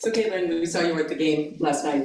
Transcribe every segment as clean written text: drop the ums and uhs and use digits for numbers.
So Caitlin, we saw you were at the game last night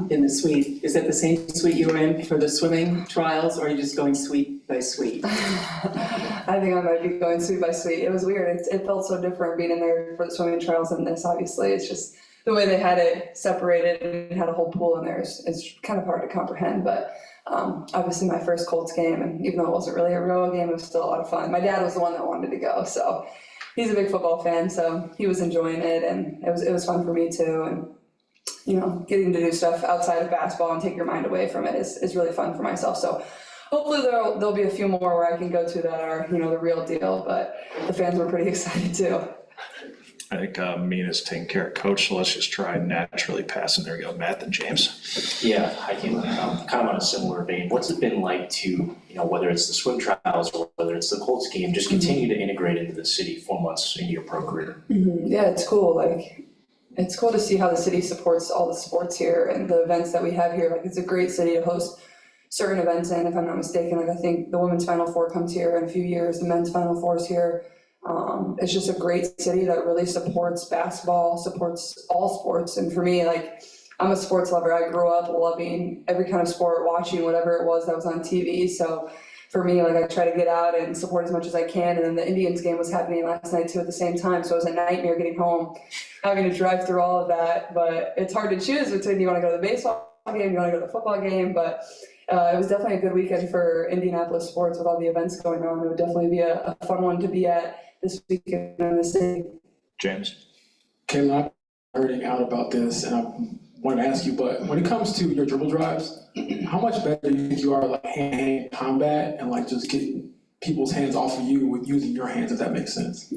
in the suite. Is that the same suite you were in for the swimming trials, or are you just going suite by suite? I think I might be going suite by suite. It was weird. It felt so different being in there for the swimming trials than this, obviously. It's just the way they had it separated and had a whole pool in there is kind of hard to comprehend. But obviously my first Colts game, and even though it wasn't really a real game, it was still a lot of fun. My dad was the one that wanted to go, so he's a big football fan, so he was enjoying it, and it was fun for me too. And you know, getting to do stuff outside of basketball and take your mind away from it is really fun for myself. So hopefully there'll be a few more where I can go to that are, you know, the real deal. But the fans were pretty excited too. I think Mina's taking care of coach, so let's just try naturally passing. There we go, Matt and James. Yeah, I can kind of on a similar vein. What's it been like to, you know, whether it's the swim trials or whether it's the Colts game, just continue to integrate into the city 4 months into your pro career? Yeah, it's cool. Like, it's cool to see how the city supports all the sports here and the events that we have here. Like, it's a great city to host certain events in, if I'm not mistaken. Like, I think the women's Final Four comes here in a few years, the men's Final Four is here. It's just a great city that really supports basketball, supports all sports. And for me, like, I'm a sports lover. I grew up loving every kind of sport, watching whatever it was that was on TV. So for me, like, I try to get out and support as much as I can. And then the Indians game was happening last night too at the same time. So it was a nightmare getting home, having to drive through all of that. But it's hard to choose between you want to go to the baseball game, you want to go to the football game. But it was definitely a good weekend for Indianapolis sports with all the events going on. It would definitely be a fun one to be at this weekend in the city. James? Caitlin, I'm nerding out about this, and I wanted to ask you, but when it comes to your dribble drives, how much better do you think you are like hand-to-hand combat and like just getting people's hands off of you with using your hands, if that makes sense?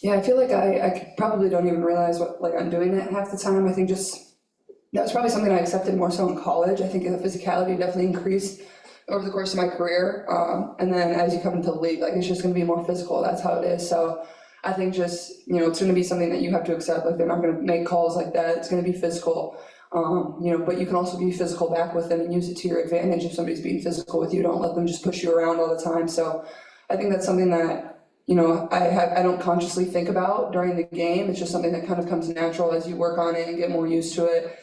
Yeah, I feel like I probably don't even realize what like I'm doing it half the time. I think just that was probably something I accepted more so in college. I think the physicality definitely increased over the course of my career. And then as you come into the league, like, it's just going to be more physical. That's how it is. So I think just, you know, it's going to be something that you have to accept. Like, they're not going to make calls like that. It's going to be physical. You know, but you can also be physical back with them and use it to your advantage. If somebody's being physical with you, don't let them just push you around all the time. So I think that's something that, you know, I don't consciously think about during the game. It's just something that kind of comes natural as you work on it and get more used to it,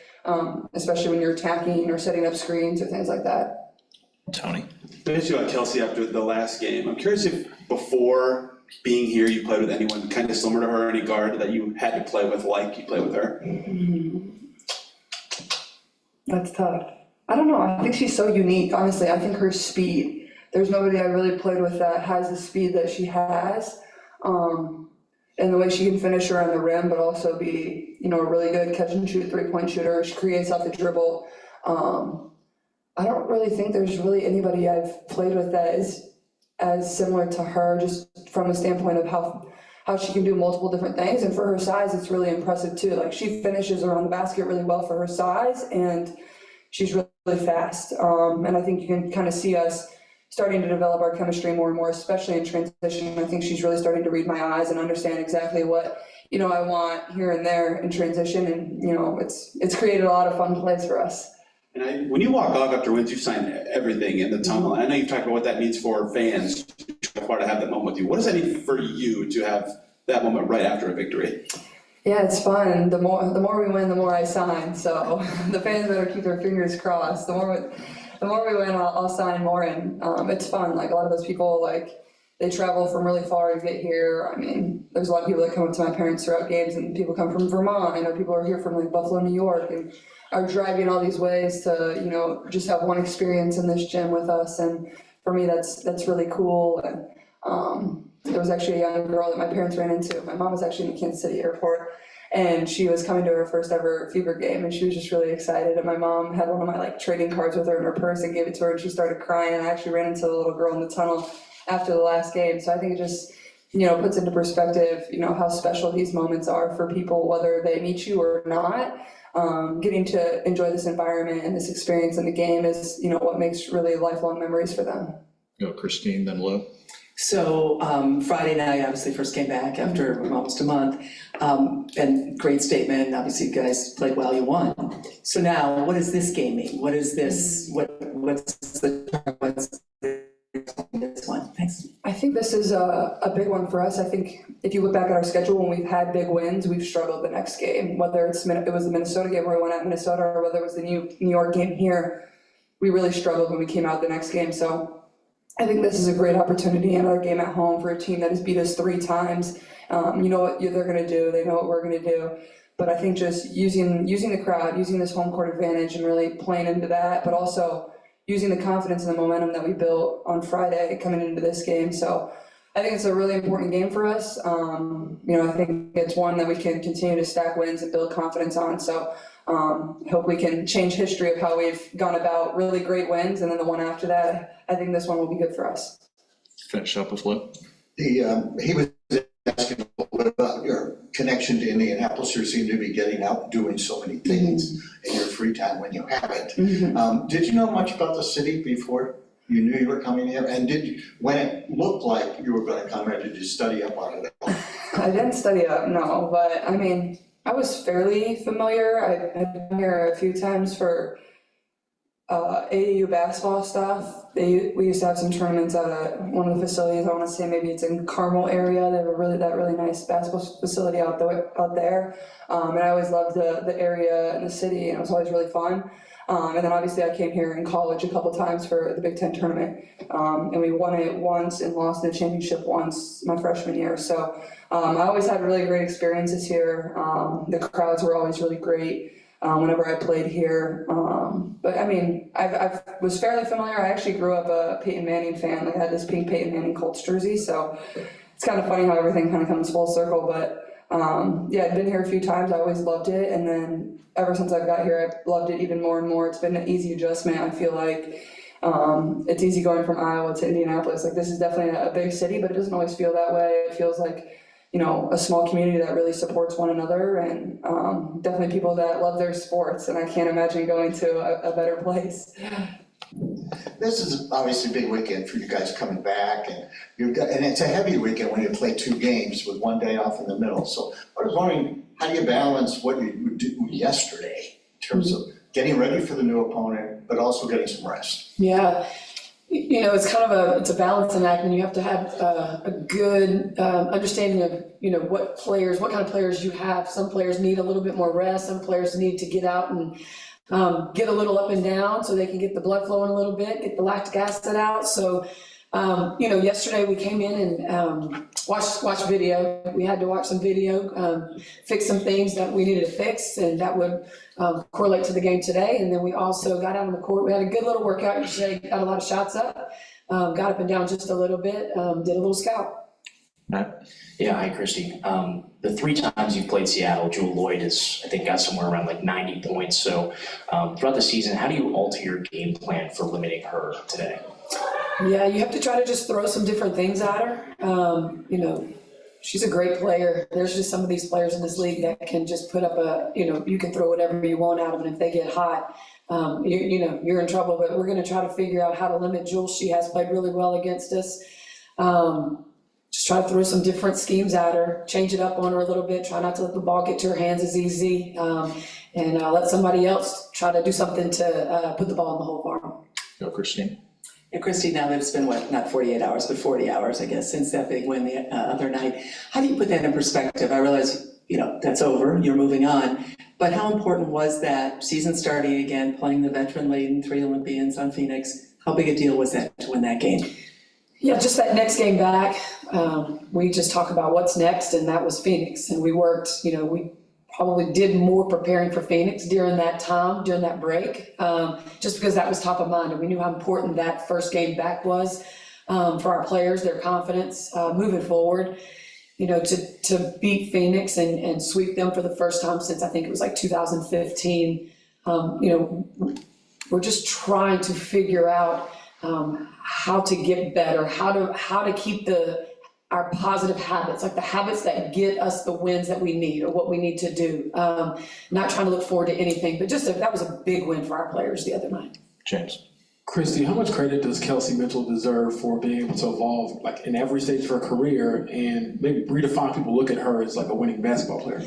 especially when you're attacking or setting up screens or things like that. Tony? I asked you about Kelsey after the last game. I'm curious if before being here you played with anyone kind of similar to her, any guard that you had to play with like you played with her? That's tough. I don't know. I think she's so unique. Honestly, I think her speed, there's nobody I really played with that has the speed that she has. And the way she can finish around the rim, but also be, you know, a really good catch and shoot 3-point shooter. She creates off the dribble. I don't really think there's really anybody I've played with that is as similar to her, just from a standpoint of how she can do multiple different things. And for her size, it's really impressive too. Like, she finishes around the basket really well for her size, and she's really fast. And I think you can kind of see us starting to develop our chemistry more and more, especially in transition. I think she's really starting to read my eyes and understand exactly what, you know, I want here and there in transition. And, you know, it's created a lot of fun plays for us. And when you walk off after wins, you sign everything in the tunnel. I know you've talked about what that means for fans to have that moment with you. What does that mean for you to have that moment right after a victory? Yeah, it's fun. The more we win, the more I sign. So the fans better keep their fingers crossed. The more we win, I'll sign more. And it's fun. Like, a lot of those people, like, they travel from really far to get here. I mean, there's a lot of people that come up to my parents throughout games, and people come from Vermont. I know people are here from like Buffalo, New York, and are driving all these ways to, you know, just have one experience in this gym with us. And for me, that's really cool. And there was actually a young girl that my parents ran into. My mom was actually in the Kansas City airport, and she was coming to her first ever Fever game, and she was just really excited. And my mom had one of my like trading cards with her in her purse and gave it to her, and she started crying. And I actually ran into the little girl in the tunnel after the last game. So I think it just, you know, puts into perspective, you know, how special these moments are for people, whether they meet you or not. Getting to enjoy this environment and this experience in the game is, you know, what makes really lifelong memories for them. Go Christine, then Lou. So Friday night, obviously first came back after almost a month, and great statement. Obviously you guys played well, you won. So now, what does this game mean? What is this, what's this one? Thanks. I think this is a big one for us. I think if you look back at our schedule, when we've had big wins, we've struggled the next game, whether it was the Minnesota game where we went at Minnesota or whether it was the New York game here. We really struggled when we came out the next game. So I think this is a great opportunity, another game at home for a team that has beat us 3 times. You know what they're going to do. They know what we're going to do. But I think just using the crowd, using this home court advantage and really playing into that, but also using the confidence and the momentum that we built on Friday coming into this game. So I think it's a really important game for us. You know, I think it's one that we can continue to stack wins and build confidence on. So I hope we can change history of how we've gone about really great wins, and then the one after that, I think this one will be good for us. Finish up with Flip. He was asking a little bit about your connection to Indianapolis. You seem to be getting out and doing so many things in your free time when you have it. Did you know much about the city before you knew you were coming here? And when it looked like you were going to come here, did you study up on it at all? I didn't study up, no, but I mean, I was fairly familiar. I've been here a few times for AAU basketball stuff. We used to have some tournaments at one of the facilities. I want to say maybe it's in Carmel area. They have that really nice basketball facility out there. And I always loved the area and the city, and it was always really fun. And then obviously I came here in college a couple times for the Big Ten tournament. And we won it once and lost the championship once my freshman year. So I always had really great experiences here. The crowds were always really great whenever I played here. But I mean, I was fairly familiar. I actually grew up a Peyton Manning fan. I had this pink Peyton Manning Colts jersey. So it's kind of funny how everything kind of comes full circle. But yeah, I've been here a few times. I always loved it. And then ever since I've got here, I've loved it even more and more. It's been an easy adjustment. I feel like it's easy going from Iowa to Indianapolis. Like, this is definitely a big city, but it doesn't always feel that way. It feels like, you know, a small community that really supports one another, and definitely people that love their sports. And I can't imagine going to a better place. This is obviously a big weekend for you guys coming back, and it's a heavy weekend when you play 2 games with 1 day off in the middle. So I was wondering, how do you balance what you did yesterday in terms of getting ready for the new opponent, but also getting some rest? Yeah, you know, it's kind of it's a balancing act, and you have to have a good understanding of, you know, what kind of players you have. Some players need a little bit more rest. Some players need to get out and get a little up and down so they can get the blood flowing a little bit, get the lactic acid out. So, you know, yesterday we came in and watched video. We had to watch some video, fix some things that we needed to fix, and that would correlate to the game today. And then we also got out on the court. We had a good little workout yesterday, got a lot of shots up, got up and down just a little bit, did a little scout. Matt? Yeah, hi, Christie. The 3 times you've played Seattle, Jewell Loyd has, I think, got somewhere around like 90 points. So throughout the season, how do you alter your game plan for limiting her today? Yeah, you have to try to just throw some different things at her. You know, she's a great player. There's just some of these players in this league that can just put up you know, you can throw whatever you want at them, and if they get hot, you know, you're in trouble. But we're going to try to figure out how to limit Jewell. She has played really well against us. Just try to throw some different schemes at her, change it up on her a little bit, try not to let the ball get to her hands as easy, and let somebody else try to do something to put the ball in the hole for them. Go, Christine. And Christie, now that it's been, what, not 48 hours, but 40 hours, I guess, since that big win the other night, how do you put that in perspective? I realize, you know, that's over, you're moving on, but how important was that season starting again, playing the veteran-laden 3 Olympians on Phoenix? How big a deal was that to win that game? Yeah, just that next game back, we just talk about what's next, and that was Phoenix. And we worked, you know, we probably did more preparing for Phoenix during that time, during that break, just because that was top of mind. And we knew how important that first game back was for our players, their confidence moving forward. You know, to beat Phoenix and sweep them for the first time since I think it was like 2015. You know, we're just trying to figure out how to get better, how to keep our positive habits, like the habits that get us the wins that we need or what we need to do. Not trying to look forward to anything, but just that was a big win for our players the other night. James. Christie, how much credit does Kelsey Mitchell deserve for being able to evolve like in every stage of her career and maybe redefine people look at her as like a winning basketball player?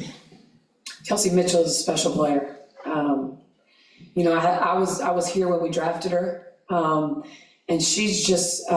Kelsey Mitchell is a special player. You know, I was here when we drafted her. And she's just,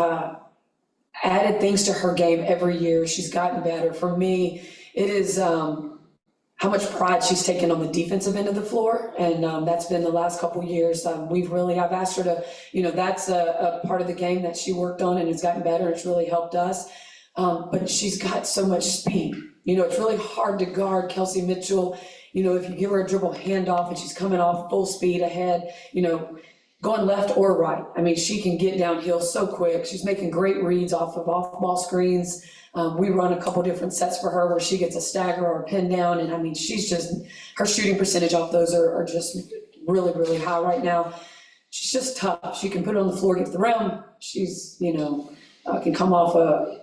added things to her game every year. She's gotten better. For me, it is how much pride she's taken on the defensive end of the floor, and that's been the last couple years. I've asked her to, that's a part of the game that she worked on and has gotten better. It's really helped us, but she's got so much speed. It's really hard to guard Kelsey Mitchell. If you give her a dribble handoff and she's coming off full speed ahead, going left or right. I mean, she can get downhill so quick. She's making great reads off of off-ball screens. We run a couple different sets for her where she gets a stagger or a pin down, and I mean, her shooting percentage off those are just really, really high right now. She's just tough. She can put it on the floor, get to the rim. She's, can come off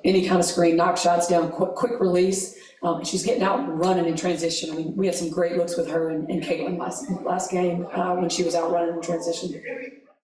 any kind of screen, knock shots down, quick release. She's getting out and running in transition. I mean, we had some great looks with her and Caitlin last game when she was out running in transition.